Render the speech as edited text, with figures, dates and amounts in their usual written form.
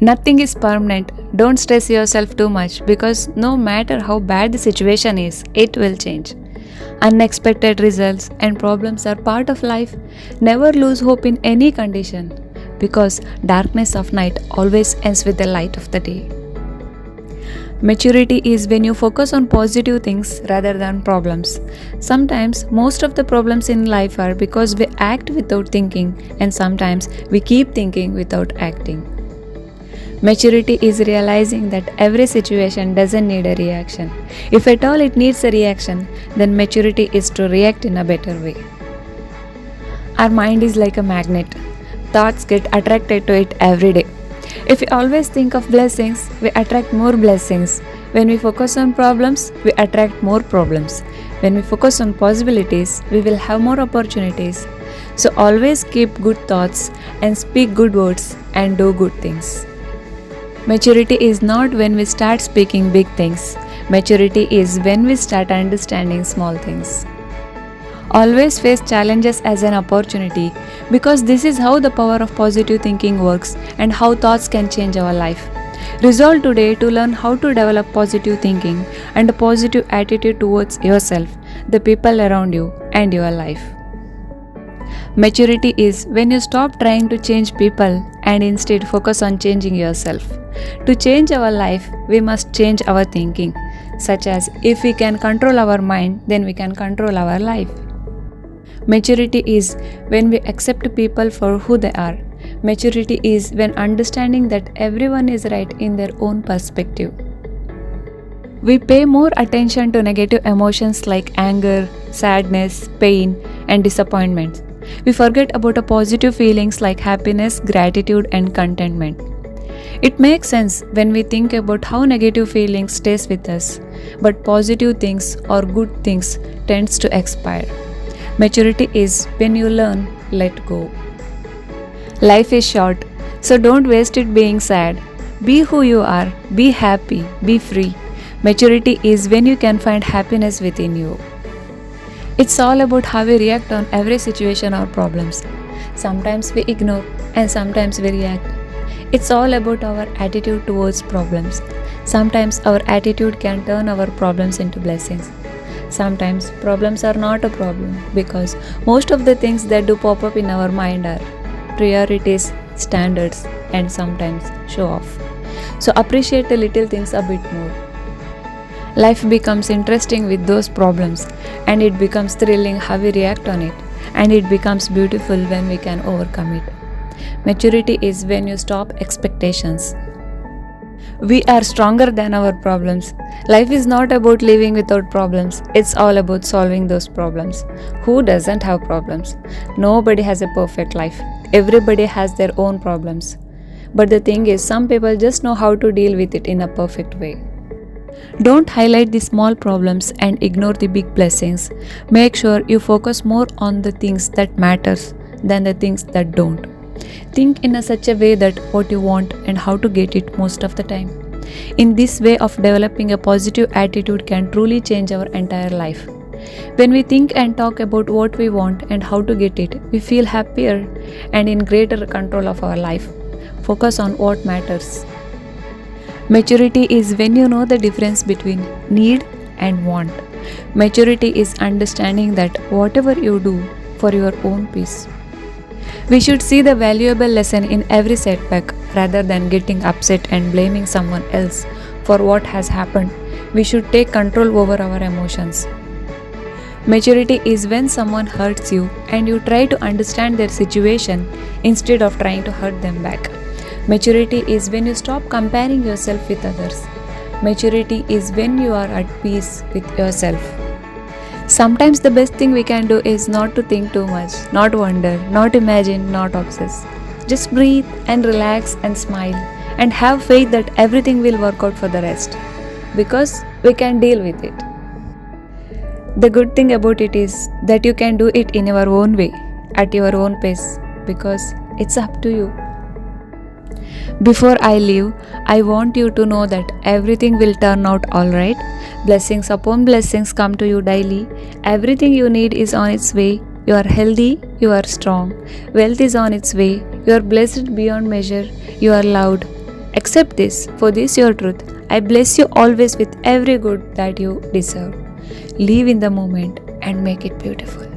Nothing is permanent. Don't stress yourself too much because no matter how bad the situation is, it will change. Unexpected results and problems are part of life. Never lose hope in any condition because darkness of night always ends with the light of the day. Maturity is when you focus on positive things rather than problems. Sometimes most of the problems in life are because we act without thinking, and sometimes we keep thinking without acting. Maturity is realizing that every situation doesn't need a reaction. If at all it needs a reaction, then maturity is to react in a better way. Our mind is like a magnet. Thoughts get attracted to it every day. If we always think of blessings, we attract more blessings. When we focus on problems, we attract more problems. When we focus on possibilities, we will have more opportunities. So always keep good thoughts and speak good words and do good things. Maturity is not when we start speaking big things. Maturity is when we start understanding small things. Always face challenges as an opportunity because this is how the power of positive thinking works and how thoughts can change our life. Resolve today to learn how to develop positive thinking and a positive attitude towards yourself, the people around you, and your life. Maturity is when you stop trying to change people and instead focus on changing yourself. To change our life, we must change our thinking, such as if we can control our mind, then we can control our life. Maturity is when we accept people for who they are. Maturity is when understanding that everyone is right in their own perspective. We pay more attention to negative emotions like anger, sadness, pain, and disappointment. We forget about the positive feelings like happiness, gratitude, and contentment. It makes sense when we think about how negative feelings stays with us, but positive things or good things tends to expire. Maturity is when you learn, let go. Life is short, so don't waste it being sad. Be who you are, be happy, be free. Maturity is when you can find happiness within you. It's all about how we react on every situation or problems. Sometimes we ignore and sometimes we react. It's all about our attitude towards problems. Sometimes our attitude can turn our problems into blessings. Sometimes problems are not a problem because most of the things that do pop up in our mind are priorities, standards, and sometimes show off. So appreciate the little things a bit more. Life becomes interesting with those problems, and it becomes thrilling how we react on it, and it becomes beautiful when we can overcome it. Maturity is when you stop expectations. We are stronger than our problems. Life is not about living without problems. It's all about solving those problems. Who doesn't have problems? Nobody has a perfect life. Everybody has their own problems. But the thing is, some people just know how to deal with it in a perfect way. Don't highlight the small problems and ignore the big blessings. Make sure you focus more on the things that matters than the things that don't. Think in such a way that what you want and how to get it most of the time. In this way of developing a positive attitude can truly change our entire life. When we think and talk about what we want and how to get it, we feel happier and in greater control of our life. Focus on what matters. Maturity is when you know the difference between need and want. Maturity is understanding that whatever you do for your own peace. We should see the valuable lesson in every setback rather than getting upset and blaming someone else for what has happened. We should take control over our emotions. Maturity is when someone hurts you and you try to understand their situation instead of trying to hurt them back. Maturity is when you stop comparing yourself with others. Maturity is when you are at peace with yourself. Sometimes the best thing we can do is not to think too much, not wonder, not imagine, not obsess. Just breathe and relax and smile and have faith that everything will work out for the rest because we can deal with it. The good thing about it is that you can do it in your own way, at your own pace because it's up to you. Before I leave, I want you to know that everything will turn out alright. Blessings upon blessings come to you daily. Everything you need is on its way. You are healthy, you are strong. Wealth is on its way. You are blessed beyond measure. You are loved, Accept this, for this your truth. I bless you always with every good that you deserve. Live in the moment and make it beautiful.